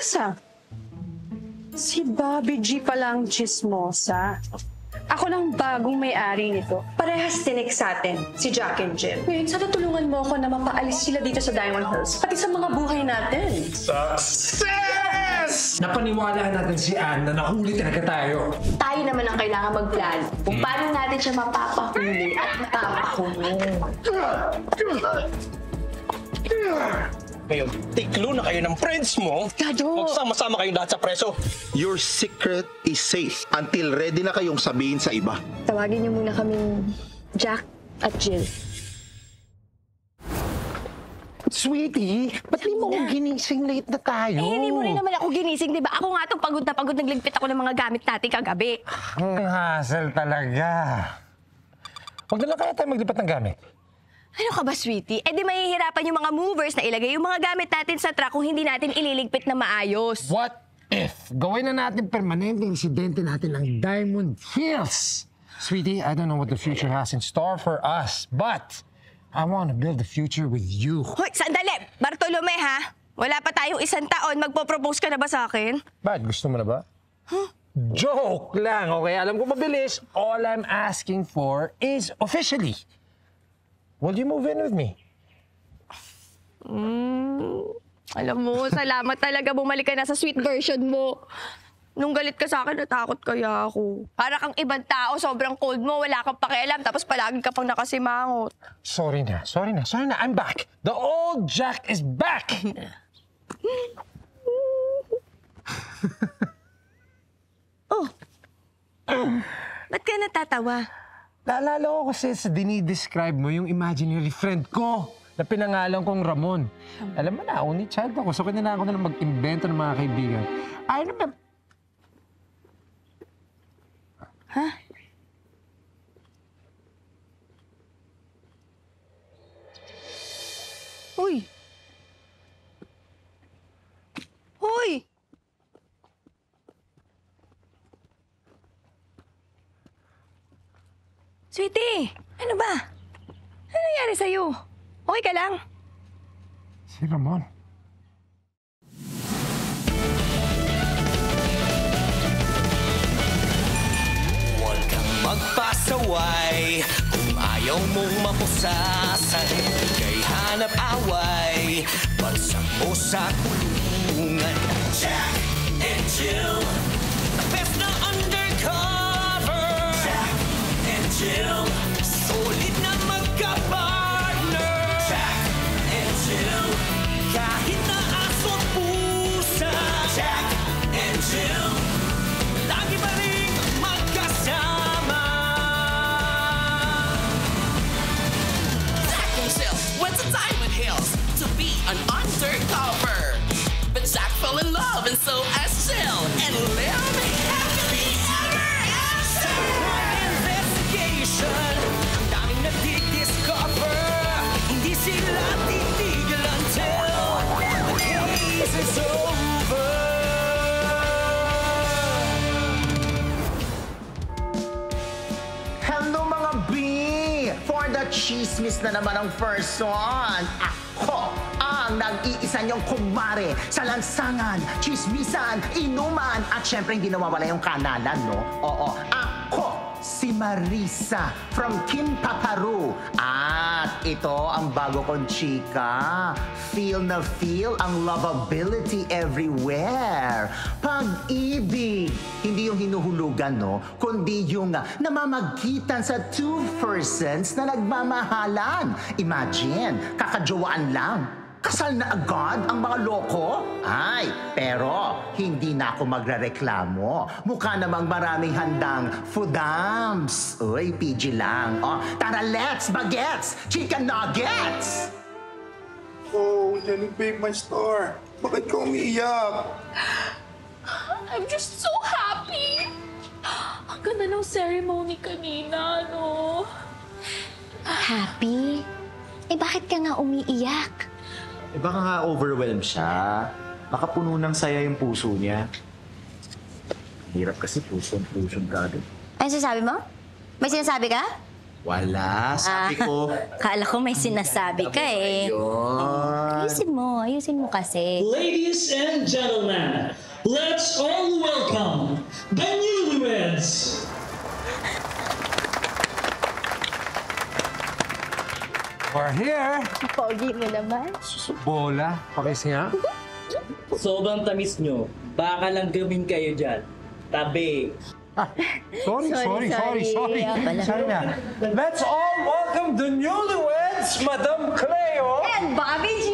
Tessa, si Bobby G palang chismosa. Ako lang bagong may-ari nito. Parehas tinik sa atin, si Jack and Jill. Ngayon, sana tulungan mo ako na mapaalis sila dito sa Diamond Hills, pati sa mga buhay natin. Success! Napaniwala natin si Anne na nahuli talaga tayo. Tayo naman ang kailangan magplano kung paano natin siya mapapahuli at mapapakulong. Ngayon, tiklo na kayo ng friends mo. Dado! Magsama-sama kayong lahat sa preso. Your secret is safe until ready na kayong sabihin sa iba. Tawagin niyo muna kaming Jack at Jill. Sweetie, ba't di mo ako ginising late na tayo? Hindi mo rin naman ako ginising, di ba? Ako nga itong pagod na pagod, nagligpit ako ng mga gamit natin kagabi. Ang hassle talaga. Huwag na lang kaya tayo maglipat ng gamit. Ano ka ba, sweetie? Eh di mahihirapan yung mga movers na ilagay yung mga gamit natin sa truck kung hindi natin ililigpit na maayos. What if gawin na natin permanente residente natin ang Diamond Hills? Sweetie, I don't know what the future has in store for us, but I want to build the future with you. Hoy, sandali! Bartolome, ha? Wala pa tayong 1 taon, magpo-propose ka na ba sa akin? Bad, gusto mo na ba? Huh? Joke lang, okay? Alam ko mabilis. All I'm asking for is officially. Will you move in with me? Alam mo, salamat talaga bumalik ka na sa sweet version mo. Nung galit ka sa akin, natakot kaya ako. Para kang ibang tao, sobrang cold mo, wala kang pakialam, tapos palagi ka pang nakasimangot. Sorry na. I'm back. The old Jack is back! Oh, ba't ka natatawa? Naalala ko kasi sa dinidescribe mo yung imaginary friend ko na pinangalan kong Ramon. Alam mo na, only child ako, so kailangan ko na lang mag-invento ng mga kaibigan. I remember... Ha? Uy! Hoy! Sweetie, ano ba? Ano nangyari sa'yo? Okay ka lang? Si Ramon. Huwag kang magpasaway kung ayaw mong mapusasan. Kay hanap away, bagsak mo sa kulungan. Jack and Jill, the best na undercover. Jack and Jill, solid na magka-partner. Jack and Jill, kahit na aso't pusa. Jack and Jill, lagi pa rin magkasama. Jack himself went to Diamond Hills to be an undercover. But Jack fell in love and so as Jill and lived happily ever after. Investigation, ang daming nadi-discover. Hindi sila titigil until the case is over. Hello mga B! For the chismis na naman ang person. Ako ang nag-iisa niyong kumare sa lansangan, chismisan, inuman, at syempre hindi nawawala yung kanalan, no? Oo, ako si Marisa from Kim Paparu. At ito ang bago kong chika. Feel na feel ang lovability everywhere. Pag-ibig. Hindi yung hinuhulugan, no? Kundi yung namamagitan sa two persons na nagmamahalan. Imagine, kakajowaan lang. Kasal na agad ang mga loko? Ay, pero hindi na ako magrereklamo. Mukha namang maraming handang foodams. Uy, PG lang. Oh, tara, let's bagets! Chicken nuggets! Oh, Jenny Babe, my star. Bakit ka umiiyak? I'm just so happy. Ang ganda ng ceremony kanina, no? Happy? Eh bakit ka nga umiiyak? Eh baka nga overwhelmed siya. Baka puno ng saya yung puso niya. Hirap kasi puso ka agad. Ano sinasabi mo? May sinasabi ka? Wala, sabi ko. Kala ko may sinasabi ka eh. Ayun. Ayusin mo kasi. Ladies and gentlemen, let's all welcome the newlyweds. We're here. Pogi mo naman. Bola, pakis nga. Sobrang tamis nyo. Baka lang gawin kayo dyan. Tabi. Sorry Pala. na. Let's all welcome the newlyweds, Madam Cleo. And Bobby G!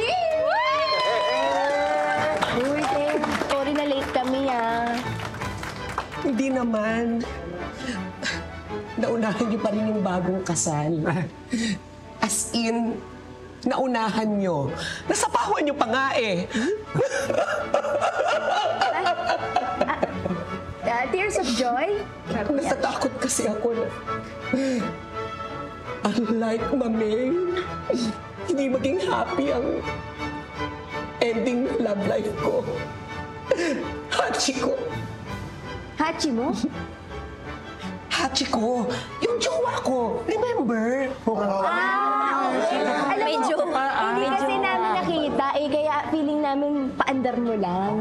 Uy, sorry na late kami Hindi naman. Naunahan niyo pa rin yung bagong kasal. As in, naunahan niyo. Nasapawan niyo pa nga eh. Tears of joy? Natatakot kasi ako na unlike Maming, hindi maging happy ang ending ng love life ko. Hachiko. Hachi mo? Hachiko, yung jowa ko. Remember? Alam mo, hindi kasi namin nakita eh, kaya feeling namin paandar mo lang.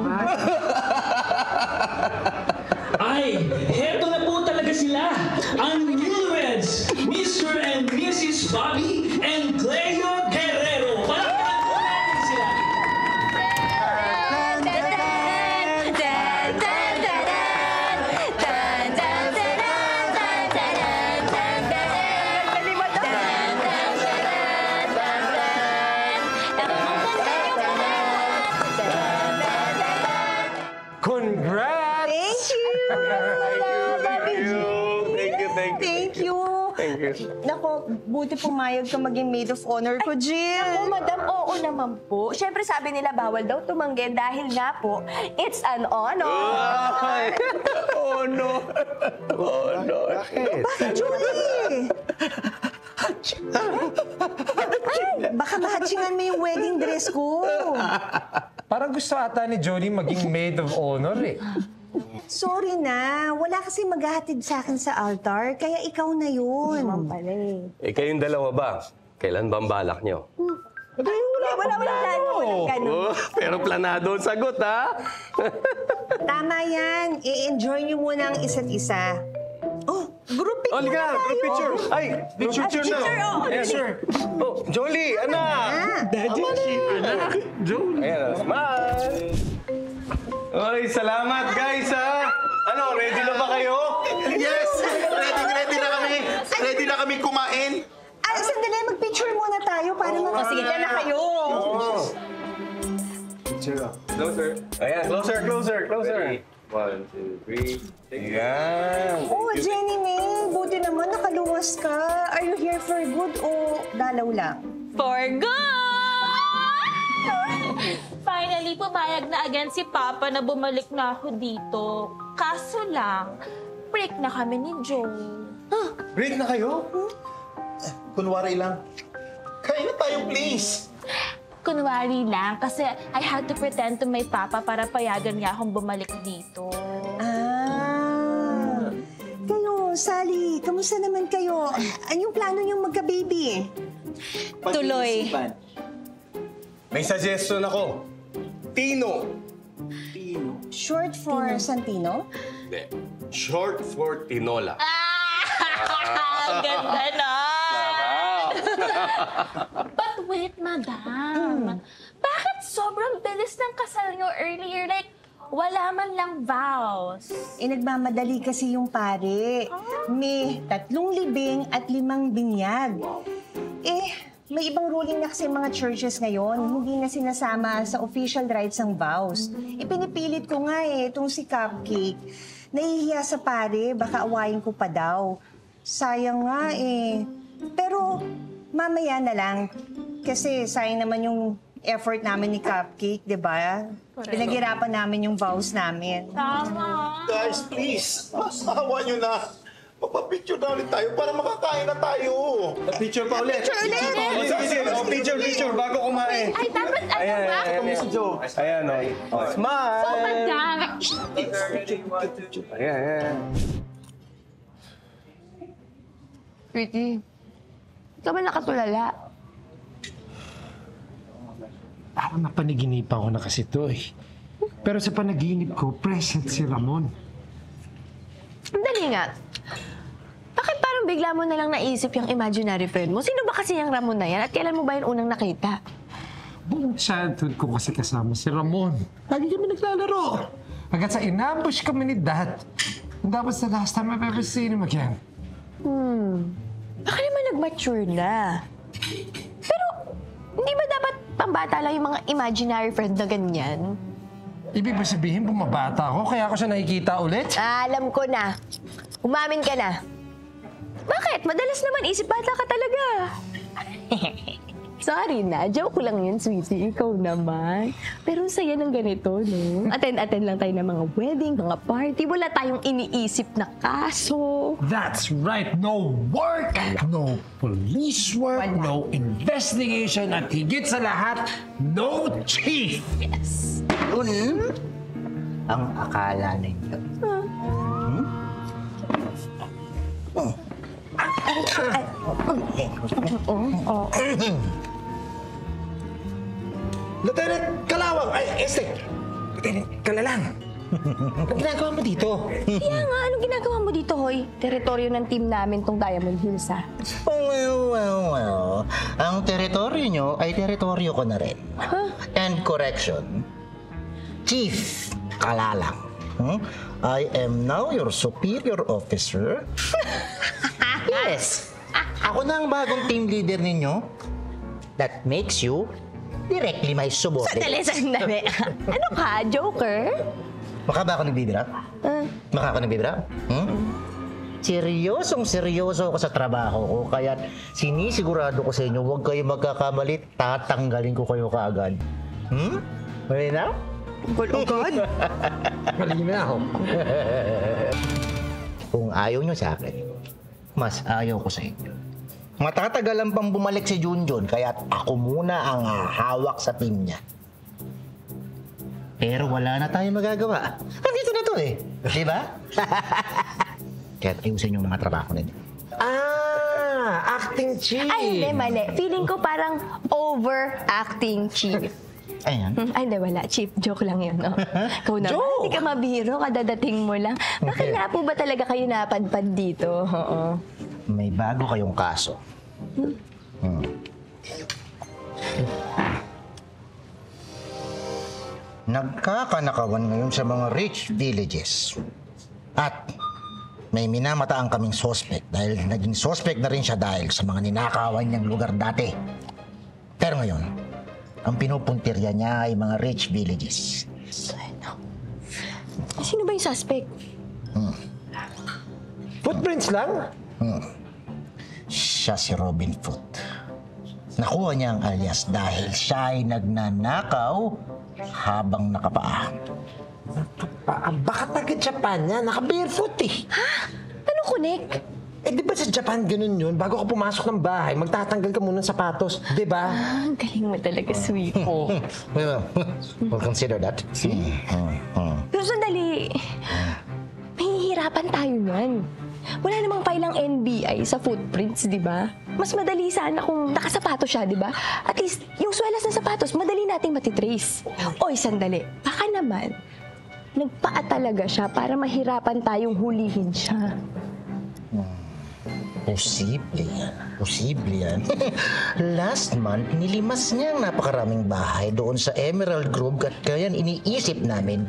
Ay, heto na po talaga sila. Ang newlyweds, Mr. and Mrs. Bobby and Cleo Guerrero. Palakpakan po natin sila. Congrats! Thank you. Nako, buti pumayag ka maging maid of honor ko, Jill. Ako, madam, oo naman po. Siyempre sabi nila bawal daw tumanggi dahil nga po, it's an honor. Oh, no. Oh, no. Bakit, Julie? Ay, baka mahatsingan mo yung wedding dress ko. Parang gusto ata ni Jolie maging maid of honor eh. Sorry na, wala kasi maghahatid sa akin sa altar, kaya ikaw na yun. Eh, kayong dalawa ba? Kailan ba ang balak nyo? Wala plano. Oh, pero planado ang sagot, ha? Tama yan, i-enjoy niyo muna ang isa't isa. Oh, group picture Halika, na tayo. group picture. Ay, group picture na. Yes, sir. Oh, Jolie, anak! Daddy, Anak, Jolie. Ayan, smile. Oy, salamat guys, ha? Ano, ready na ba kayo? Yes! Ready na kami. Ready na kami kumain. Sandali, mag-picture muna tayo para sige, makakita na kayo. Closer. Ayan, closer. 1, 2, 3. Ayan. Oh, Jenny May, buti naman nakaluwas ka. Are you here for good o dalaw lang? For good! Finally, pumayag na again si Papa na bumalik na ako dito. Kaso lang, break na kami ni Joe. Break na kayo? Kunwari lang. Kain na tayo, please. Kunwari lang, kasi I had to pretend to my Papa para payagan niya akong bumalik dito. Kayo, Sally, kamusta naman kayo? Anong plano niyong magka-baby? Tuloy. May suggestion ako. Tino. Short for Santino? Hindi. Short for Tinola. Ganda na! But wait, madam. Bakit sobrang bilis ng kasal niyo earlier? Like, wala man lang vows. Nagmamadali kasi yung pare. May 3 libing at 5 binyag. May ibang ruling na kasi mga churches ngayon, hindi na sinasama sa official rites ang vows. Pinipilit ko nga itong si Cupcake. Nahihiya sa pare, baka awayin ko pa daw. Sayang nga Pero mamaya na lang. Kasi sayang naman yung effort namin ni Cupcake, di ba? Pinaghirapan namin yung vows namin. Tama. Guys, please, asawa nyo na. Papapicture na ulit tayo para makakain na tayo. Picture pa ulit. Picture. Bago kumain. Ay, dapat ano ba? Si Joe. Ayan, oh. Smile. So, madam. Ayan. Sweetie, Ba't ka ba nakatulala? Parang napanaginipan ko na kasi to eh. Pero sa panaginip ko, present si Ramon. Dali nga. Bakit parang bigla mo na lang naisip yung imaginary friend mo? Sino ba kasi yung Ramon na yan? At kailan mo ba yung unang nakita? Buong childhood ko kasi kasama si Ramon. Lagi kami naglalaro. Hanggat sa inambush kami ni Dad. And that was the last time I've ever seen him again. Baka naman nag-mature na. Pero, hindi ba dapat pambata lang yung mga imaginary friend na ganyan? Ibig ba sabihin, bumabata ako? Kaya ako siya nakikita ulit? Alam ko na. Umamin ka na. Bakit? Madalas naman isip bata ka talaga. Sorry na. Joke lang yun, sweetie. Ikaw naman. Pero saya ng ganito, no? Attend lang tayo ng mga wedding, mga party. Wala tayong iniisip na kaso. That's right. No work, no police work, no investigation, at higit sa lahat, no chief. Yes. Yun ang akala ninyo. Lieutenant Kalawang! Ay, Lieutenant Kalalang! Anong ginagawa mo dito? Kaya nga, anong ginagawa mo dito, Hoy? Teritoryo ng team namin tong Diamond Hills, ha? Well. Ang teritoryo nyo ay teritoryo ko na rin. And correction, Chief Kalalang. I am now your superior officer. Yes. Ako na ang bagong team leader ninyo. That makes you directly my subordinate. Sandali. Ano ka, Joker? Maka ba ako nagbibira? Maka ako nagbibira? Seryosong-seryoso ako sa trabaho ko, kaya sinisigurado ko sa inyo, huwag kayo magkakamali, tatanggalin ko kayo kaagad. Malinaw? Agad? Malinaw. Kung ayaw nyo sa akin, mas ayaw ko sa inyo. Matatagalan pang bumalik si Junjun, kaya ako muna ang hawak sa team niya. Pero wala na tayong magagawa. Nandito na to eh. Di ba? Kaya ayusin yung mga trabaho ninyo. Acting chief! Ay, hindi, mali. Feeling ko parang overacting chief. Ayan. Ay, hindi, wala. Chief, joke lang yun, no? Ikaw naman, hindi ka mabiro, kadadating mo lang. Bakit nga po ba talaga kayo napadpad dito? Oo. May bago kayong kaso. Nagkakanakawan ngayon sa mga rich villages. At may minamataan kaming suspect dahil naging suspect na rin siya dahil sa mga ninakawan niyang lugar dati. Pero ngayon, ang pinupuntirya niya ay mga rich villages. Sino ba yung suspect? Footprints lang? Siya si Robin Foot. Nakuha niya ang alias dahil siya ay nagnanakaw habang nakapaa. Baka taga-Japan yan. Naka-barefoot eh. Ha? Ano connect? Eh, di ba sa Japan ganun yun? Bago ka pumasok ng bahay, magtatanggal ka muna ng sapatos. Di ba? Ang galing mo talaga, sweet. We'll consider that. Pero sandali, mahihirapan tayo yan. Wala namang pailang NBI sa footprints, di ba? Mas madali sana kung nakasapatos siya, di ba? At least, yung swelas ng sapatos, madali nating matitrace. Oy, sandali. Baka naman, nagpaa talaga siya para mahirapan tayong hulihin siya. Posible yan. Posible yan. Last month, nilimas niya ang napakaraming bahay doon sa Emerald Grove at kaya iniisip namin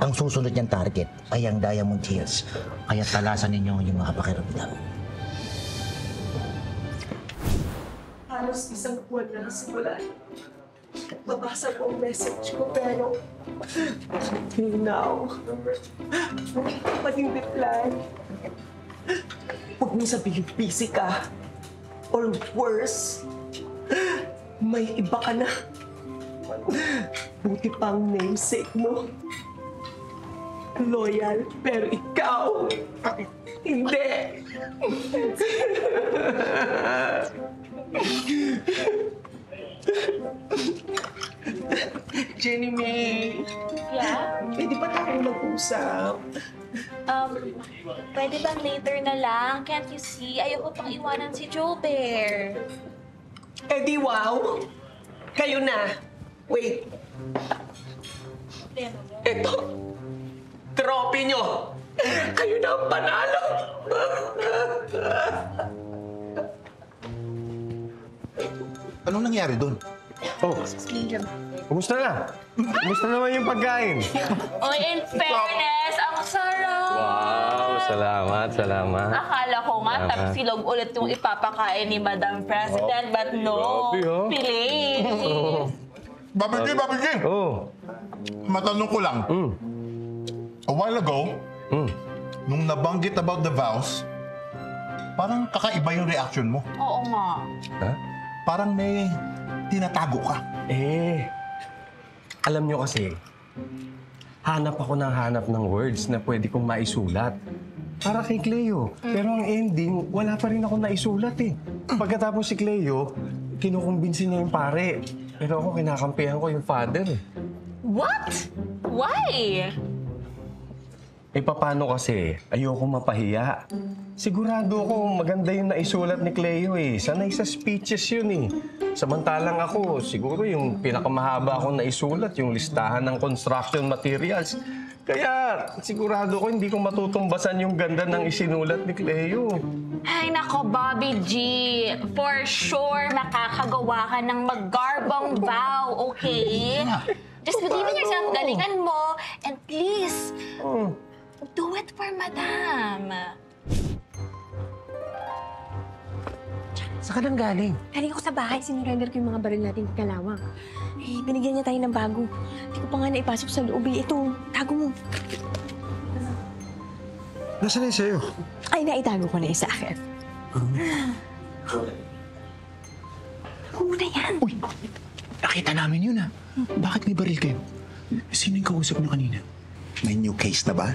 ang susunod niyang target ay ang Diamond Hills. Kaya talasan ninyo yung mga pakiramdam. Halos isang buwan na simula. Babasa ko ang message ko pero until now, wala yung reply. Huwag mo sabihin busy ka. Or worse, may iba ka na. Buti pang namesake mo. Loyal, pero ikaw, hindi. Jenny May. Yeah? Pwede ba tayo mag-usap? Pwede bang later na lang? Can't you see? Ayoko pang iwanan si Joe Bear. Eh di wow! Kayo na! Wait! Ito! Trophy nyo! Kayo na ang panalo! Anong nangyari doon? Oh, kumusta na? Kumusta naman yung pagkain? Oy, in fairness, ang sarap! Wow, salamat. Akala ko nga, Salamat. tapsilog ulit yung ipapakain ni Madam President, but no, Grabe, oh. Pilis. Babi G! Oh. Matanong ko lang. A while ago, nung nabanggit about the vows, parang kakaiba yung reaction mo. Oo nga. Ha? Parang may tinatago ka. Alam nyo kasi, hanap ng words na pwede kong maisulat. Para kay Cleo. Pero ang ending, wala pa rin ako naisulat eh. Pagkatapos si Cleo, kinukumbinsin niya yung pare. Pero ako, kinakampihan ko yung father eh. What? Why? Paano kasi? Ayoko mapahiya. Sigurado ako maganda yung naisulat ni Cleo eh. Sanay sa speeches yun eh. Samantalang ako, siguro yung pinakamahaba akong naisulat, yung listahan ng construction materials. Kaya sigurado ko hindi ko matutumbasan yung ganda ng isinulat ni Cleo. Ay, nako, Bobby G. For sure, makakagawa ka ng magarbong vow, okay? Just believe in yourself, galingan mo, and please, do it for Madam. Saan ka nang galing? Galing ako sa bahay, sinurrender ko yung mga baril natin kalawang. Eh, binigyan niya tayo ng bago. Hindi ko pa nga naipasok sa loob eh. Ito, tago mo. Nasaan na yung sa'yo? Ay, naitago ko na yung sa akin. Tago mo na yan. Uy, nakita namin yun ah. Bakit may baril kayo? Sino yung kausap niyo kanina? May new case na ba?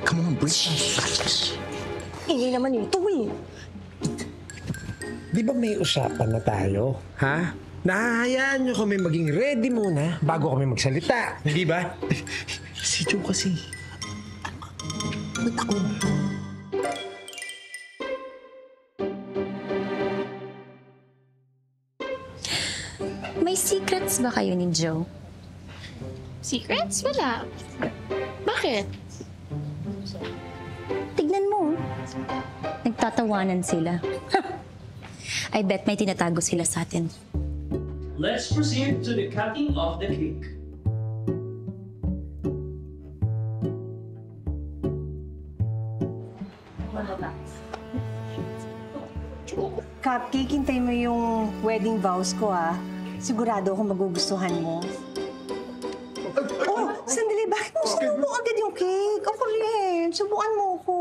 Come on, break some facts. Ingay naman yun. Ito eh. Di ba may usapan na tayo? Ha? Nahahayaan niyo kami maging ready muna bago kami magsalita. Hindi ba? Si Joe kasi. Ba't ako? May secrets ba kayo ni Joe? Secrets? Wala. Bakit? Tignan mo. Nagtatawanan sila. I bet may tinatago sila sa atin. Let's proceed to the cutting of the cake. Cupcake, hintay mo yung wedding vows ko, ah. Sigurado ako magugustuhan mo. Oh, sandali. Bakit mo sinubo agad yung cake? Ako rin. Subukan mo ko.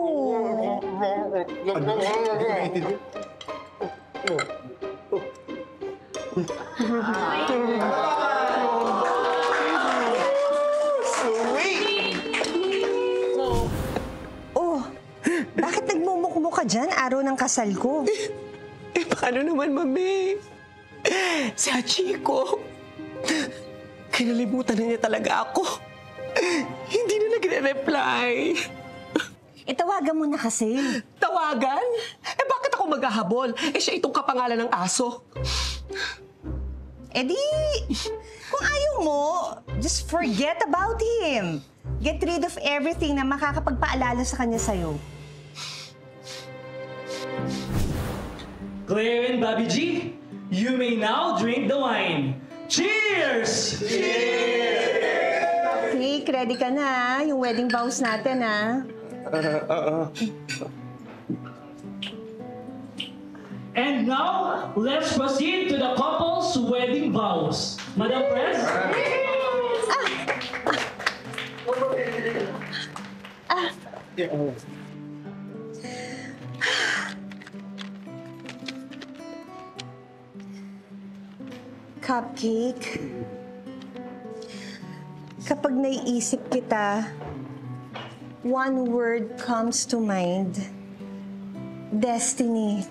Oh, bakit nagmumukmuk ka dyan? Araw ng kasal ko. Paano naman, Mami? Si Hachiko, kinalimutan na niya talaga ako. Hindi na nagre-reply. Tawagan mo na kasi. Tawagan? Bakit ako maghahabol? Siya itong kapangalan ng aso. Di, kung ayaw mo, just forget about him. Get rid of everything na makakapagpaalala sa kanya sa'yo. Claire and Bobby G, you may now drink the wine. Cheers! Cake, ready ka na, yung wedding vows natin, ha? And now, let's proceed to the couple's wedding vows. Madam Pres? Cupcake, kapag naiisip kita, one word comes to mind. Destiny.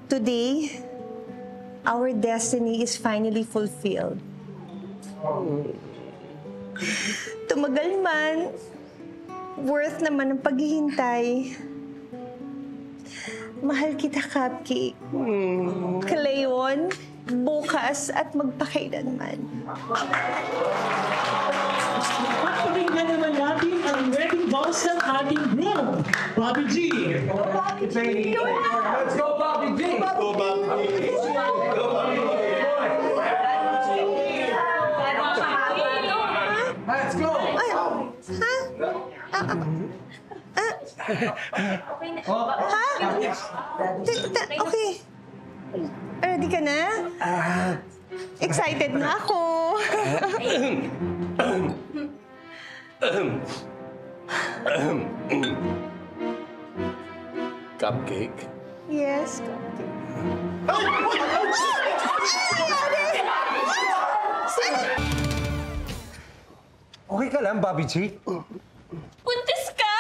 Today, our destiny is finally fulfilled. Tumagal man, worth naman ang paghihintay. Mahal kita, Cupcake. Kalayon, bukas at magpakailanman. At pakinggan naman natin ang wedding vows ng ating groom, Bobby G. Let's go, Bobby G! Go, Bobby G! Go, Bobby G! Let's go! Okay. Ready ka na? Excited na ako. Cupcake? Yes, Cupcake. Okay ka lang, Bobby G? Buntis ka?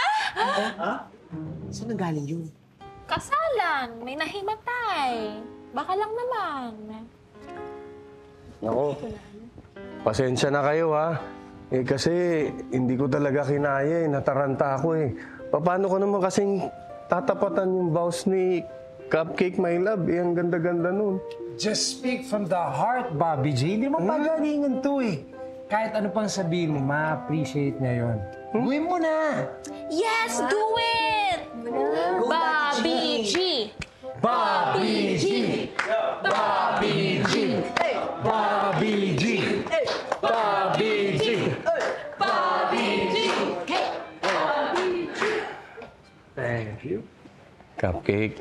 Saan nanggaling yun? Kasalan. May nahimatay. Baka lang naman. Ako, pasensya na kayo ha. Kasi hindi ko talaga kinaya nataranta ako Paano ko naman kasing tatapatan yung vows ni Cupcake, my love? Ang ganda-ganda nun. Just speak from the heart, Bobby G. Hindi mo pagalingan to Kahit ano pang sabihin mo, ma-appreciate niya yun. Gawin mo na! Yes, do it! Bobby G! Bobby G! Bobby G! Bobby G! Bobby G! Bobby G! Thank you. Cupcake,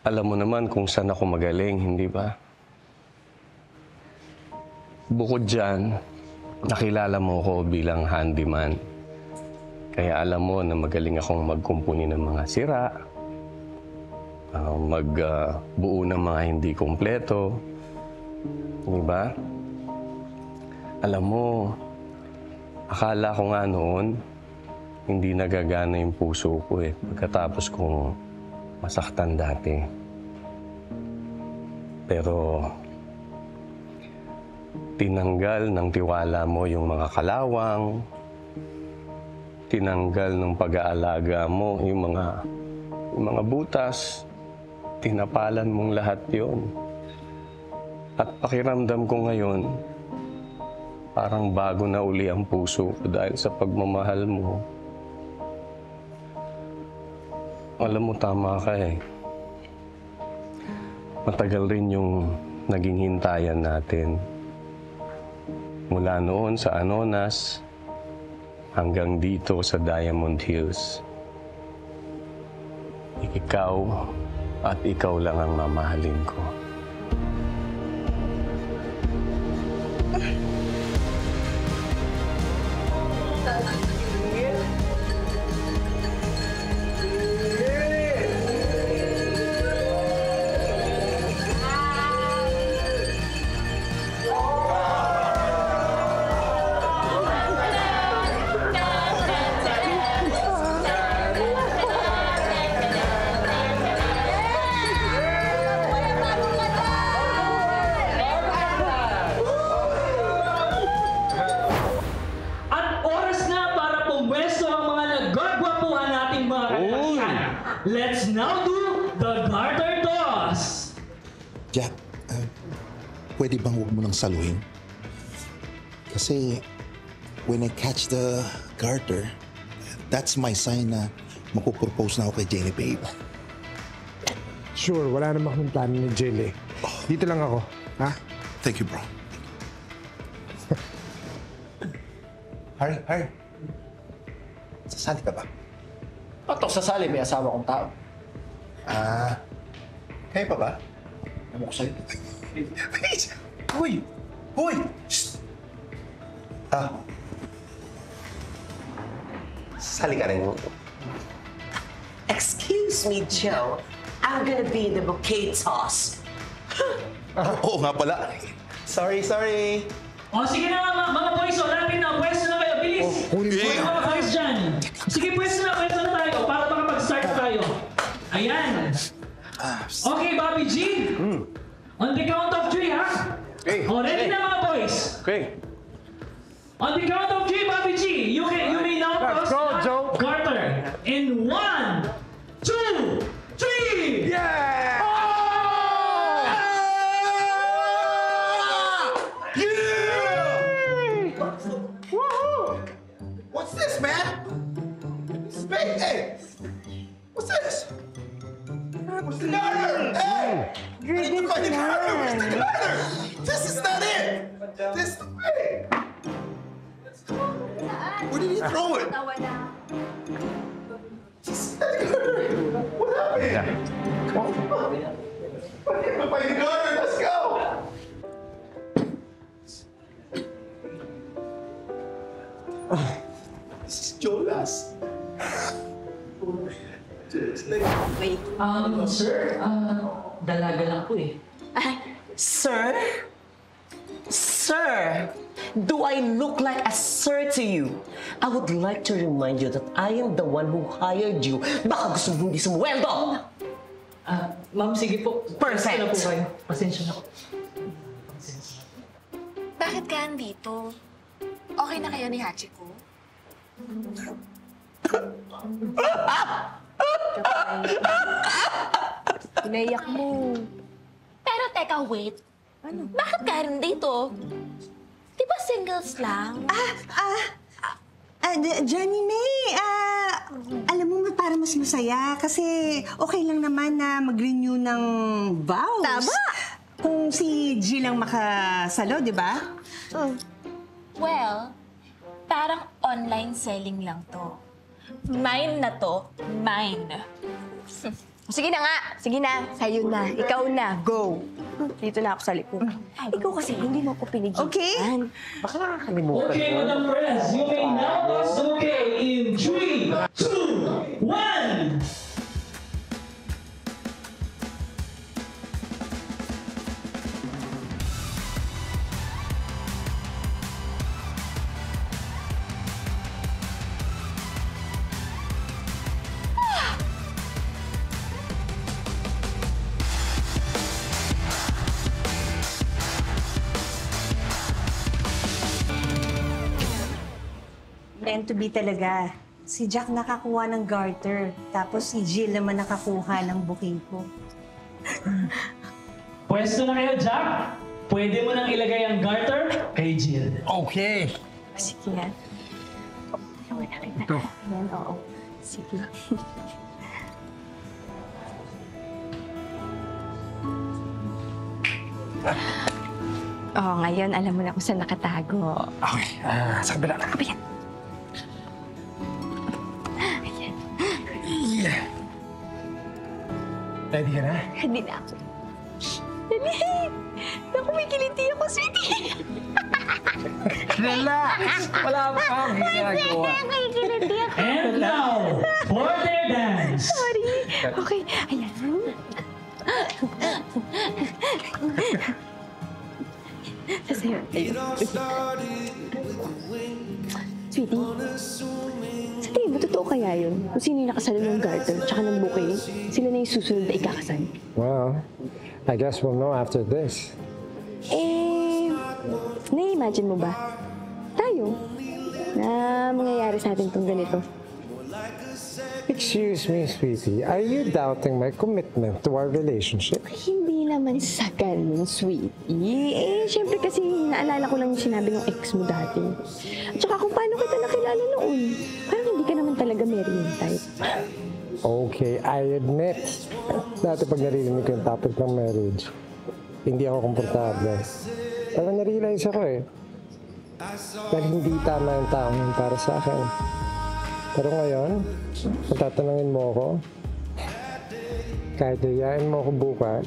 alam mo naman kung saan ako magaling, hindi ba? Bukod dyan, nakilala mo ko bilang handyman. Kaya alam mo na magaling akong magkumpuni ng mga sira, magbuo ng mga hindi kompleto. Di ba? Alam mo, akala ko nga noon, hindi nagagana yung puso ko pagkatapos kong masaktan dati. Pero tinanggal ng tiwala mo yung mga kalawang, tinanggal ng pag-aalaga mo yung mga butas, tinapalan mong lahat yon. At pakiramdam ko ngayon, parang bago na uli ang puso ko dahil sa pagmamahal mo. Alam mo, tama ka Matagal rin yung naging hintayan natin. Mula noon sa Anonas hanggang dito sa Diamond Hills. Ikaw at ikaw lang ang mamahalin ko. Let's now do the garter toss! Jack, pwede bang huwag mo nang saluhin? Kasi when I catch the garter, that's my sign na magpo-propose na ako kay Jenny, babe. Sure, wala namang akong plano ni Jelly. Dito lang ako, ha? Thank you, bro. Harry. Sasali ka ba? Patok sasali, may asawa kong tao. Kayo pa ba? Ano ko sa'yo? Please! Hoy! Shh! Sasali ka rin. Excuse me, Joe. I'm gonna be the bouquet toss. Oo nga pala. Sorry. O sige na mga boys, lapit na. Pwesto na kayo, bilis! Mga boys dyan. Sige, pwesto na tayo para makapag-start tayo. Ayan. Okay, Bobby G. On the count of 3, ha? Okay. O, ready na mga boys. Okay. On the count of three, Bobby G, you may now Let's toss go, that Joe. garter. In 1, 2, 3! Yeah! What's this, man? This is big. Hey! What's this? What's the garter? Hey! I need to find the garter. Where's the garter? This is not it. This is the big. Where did he throw it? This is not the garter. What happened? I need to find the garter. Let's go. This is Jonas. Wait, sir, dalaga lang po eh. Sir? Sir, do I look like a sir to you? I would like to remind you that I am the one who hired you. Baka gusto mo hindi sumuweldo! Ma'am, sige po. Perfect. Gusto na po kayo. Pasensya na po. Bakit ka andito? Okay na kayo ni Hachiko? Inaiyak mo. Pero teka, wait. Ano? Bakit ka rin dito? Di ba singles lang? Johnny May, alam mo, para mas masaya kasi okay lang naman na mag-renew ng vows. Tama! Kung si G lang makasalo, di ba? Well, parang online selling lang to. Mine na to. Mine. Sige na nga. Sige na. Sa'yo na. Ikaw na. Go. Dito na ako sa likod. Ikaw kasi hindi mo ko pinigilan. Okay. Baka nakakalimutan Okay, mo. Madam Perez, you may now toss the bouquet in 3, 2, 1! Meant to be talaga. Si Jack nakakuha ng garter, tapos si Jill naman nakakuha ng bouquet ko. Pwesto na kayo, Jack. Pwede mo nang ilagay ang garter kay Jill. Okay. Sige nga. Ito. Ayan, oo. Sige. Ngayon alam mo na kung saan nakatago. Okay. Sa kabila na. Kabila. Yeah. Ready ka na? Hindi na ako. Dali! Naku, may kiliti ako, sweetie! Relax! Wala pa kang ginagawa. And now, for their dance! Sorry. Okay, ayan. Sasayo. Sweetie, sa tingin mo, totoo kaya yun? Kung sino yung nakasalo ng garter tsaka ng bouquet, sila na yung susunod na ikakasal. Well, I guess we'll know after this. Na-imagine mo ba? Tayo, na mangyayari sa atin tong ganito. Excuse me, sweetie. Are you doubting my commitment to our relationship? Hindi naman sa ganun, sweetie. Siyempre kasi naalala ko lang yung sinabi ng ex mo dati. At saka kung paano kita nakilala noon. Parang hindi ka naman talaga Marian type. Okay, I admit. Dati pag narinig ko yung topic ng marriage, hindi ako komportable. Pero narealize ako dahil hindi tama yung taong yun para sa akin. Pero ngayon, kung tatanungin mo ako, kahit yayain mo ako bukas,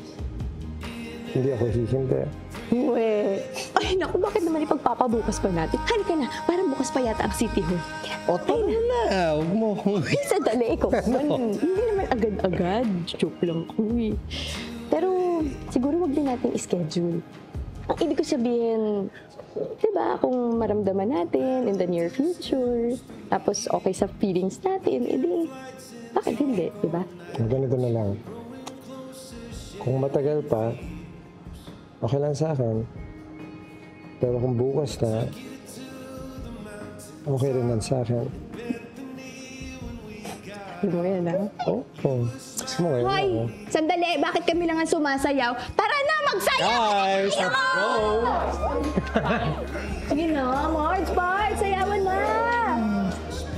hindi ako hihindi. Ay, naku, bakit naman ipagpapabukas pa natin? Halika na, parang bukas pa yata ang City Hall. O, tama na. Huwag mo akong... Sandali, ikaw naman. Hindi naman agad-agad. Joke lang ko Pero siguro wag din natin i-schedule. Ang ibig ko sabihin, diba, kung maramdaman natin in the near future, tapos okay sa feelings natin, edi, bakit hindi, diba? Ganito na lang. Kung matagal pa, okay lang sa akin. Pero kung bukas na, Okay rin yan sa akin. Alam mo yan, ha? Oo. Gusto mo ngayon Hoy! ako. Sandali, bakit kami lang ang sumasayaw? Tara na, magsayaw! Guys, let's go! Sige na, Marge, sayawan na!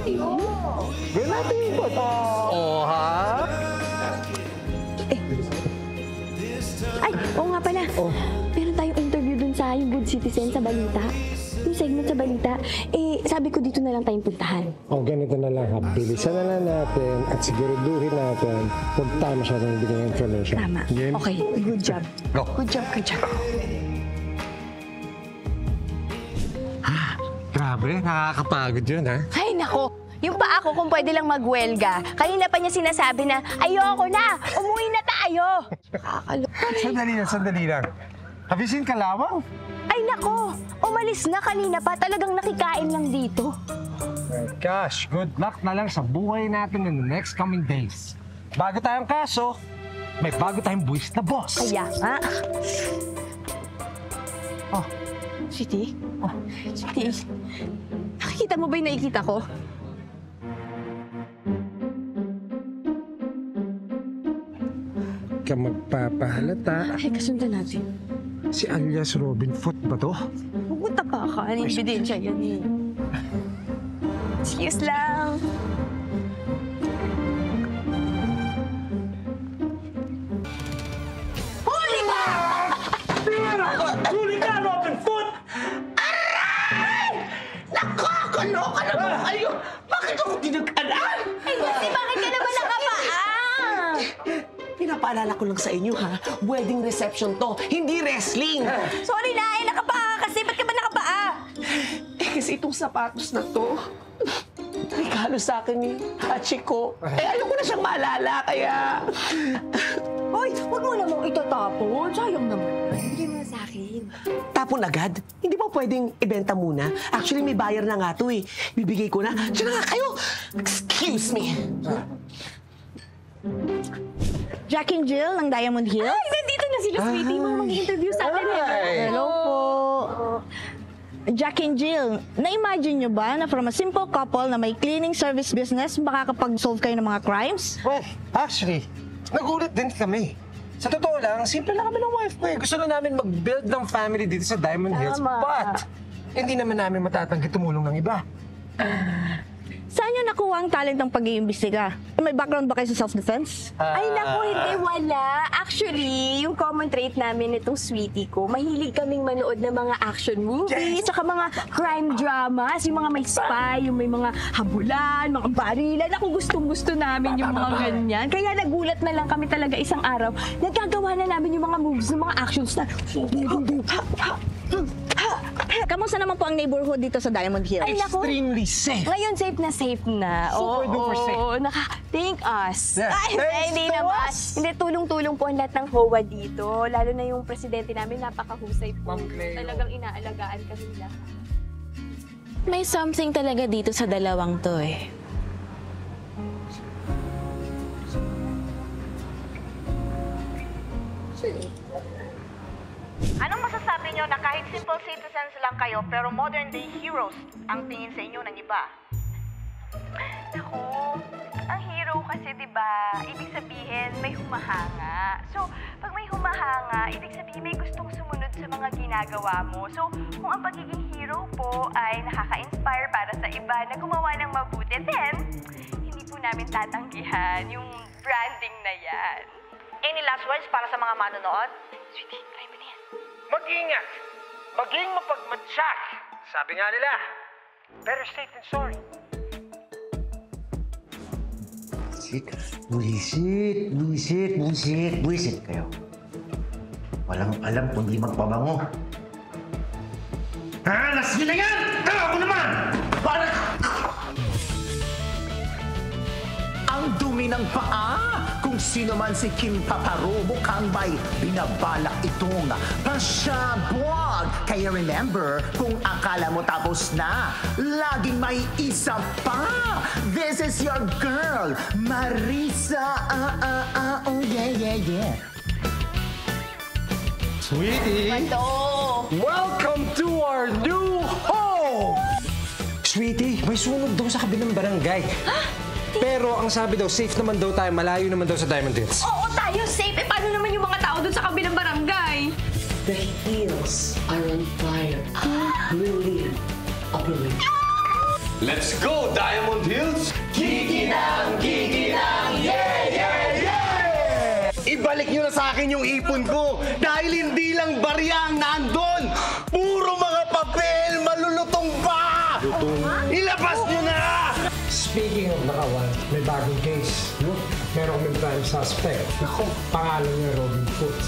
Gawin natin yung photo. Oh, ha? Ay, oo nga pala. Meron tayong interview dun sa yung Good Citizen sa balita. Yung segment sa balita. Sabi ko dito na lang tayong puntahan. Ganito na lang ha. Bilisan na lang natin at siguraduhin natin huwag tayo masyadong bigyan ng information. Tama. Game? Okay, good job. Go. Good job. Grabe, nakakapagod yun ha. Ay, nako. Yung pa ako kung pwede lang magwelga. Kanina pa niya sinasabi na, ayoko na, umuwi na tayo. Sandali lang. Have you seen Kalawang? Ay, nako. Umalis na kanina pa. Talagang nakikain lang dito. Gosh, good luck na lang sa buhay natin in the next coming days. Bago tayong kaso, may bago tayong buwis na boss. Kaya nga. Sweetie? Sweetie? Nakikita mo ba yung nakikita ko? Ka magpapahalata. Ay, kasundan natin. Si alias Robin Foot ba to? Pupunta pa ka. Ano yung ebidensya yan eh. Excuse lang. Huli ka! Huli ka, Robin Foot! Aray! Nakakaloka naman kayo! Bakit ako dinagkanan? Ay, kasi bakit ka naman nakapaa? Pinapaalala ko lang sa inyo, ha? Wedding reception to, hindi wrestling! Sorry na, nakapaa ka kasi. Ba't ka ba nakapaa? Kasi itong sapatos na to, regalo sa akin ni Hachiko. Ayoko na siyang maalala, kaya... Hoy, huwag mo namang itatapon. Sayang naman. Hindi mo na sa akin. Tapon agad? Hindi ba pwedeng ibenta muna? Actually, may buyer na nga to eh. Bibigay ko na. Diyan na nga kayo! Excuse me! Jack and Jill ng Diamond Hills? Ay, nandito na sila, sweetie. Mga mag-interview sa atin. Hello po. Jack and Jill, na-imagine nyo ba na from a simple couple na may cleaning service business, makakapag-solve kayo ng mga crimes? Well, actually, nagulat din kami. Sa totoo lang, simple lang kami ng wife ko eh. Gusto na namin mag-build ng family dito sa Diamond Hills. Tama. But, hindi naman namin matatanggi tumulong ng iba. Saan nyo nakuha ang talent ng pag-iimbestiga? May background ba kayo sa self-defense? Ay, naku, hindi, wala. Actually, yung common trait namin itong sweetie ko, mahilig kaming manood ng mga action movies, tsaka mga crime dramas, yung mga may spy, yung may mga habulan, mga barilan. Ako, gustong-gusto namin yung mga ganyan. Kaya nagulat na lang kami talaga isang araw, nagkagawa na namin yung mga moves, yung mga actions na... Kamusta naman po ang neighborhood dito sa Diamond Hills? Ay, naku. Extremely safe. Ngayon, safe na. Super duper safe. Thank us. Yeah. Ay, Thanks hindi to naman. us. Hindi, tulong-tulong po ang lahat ng HOA dito. Lalo na yung presidente namin, napakahusay po. Talagang inaalagaan kami lahat. May something talaga dito sa dalawang to eh. Anong masasabi nyo na kahit simple citizens lang kayo pero modern day heroes ang tingin sa inyo ng iba? Naku, ang hero kasi diba, ibig sabihin may humahanga. So, pag may humahanga, ibig sabihin may gustong sumunod sa mga ginagawa mo. So, kung ang pagiging hero po ay nakaka-inspire para sa iba na gumawa ng mabuti, then, hindi po namin tatanggihan yung branding na yan. Any last words para sa mga manonood? Sweetie, try mo na yan. Mag-ingat! Maging mapagmatsak! Sabi nga nila, better safe than sorry. Buisit kayo. Walang alam kundi magpabango. Alas nyo na yan! Pero ako naman! Ang dumi ng paa! Kung sino man si Kim Paparo, mukhang may binabalak itong pasyabwag. Kaya remember, kung akala mo tapos na, laging may isa pa. This is your girl, Marisa. Oh yeah. Sweetie! Welcome to our new home! Sweetie, May sunog daw sa kabilang barangay. Pero ang sabi daw, safe naman daw tayo, malayo naman daw sa Diamond Hills. Oo, tayo safe. Eh, paano naman yung mga tao doon sa kabilang barangay? The hills are on fire. Really operate. Let's go, Diamond Hills! Giginang! Yeah, yeah, yeah! Ibalik nyo na sa akin yung ipon ko dahil hindi lang barya ang nandun. Puro mga papel, malulutong pa! Ilabas nyo na! Speaking of nakawan, may bagong case. No? Meron kaming prime suspect. Ako, pangalan niya Robin Foods.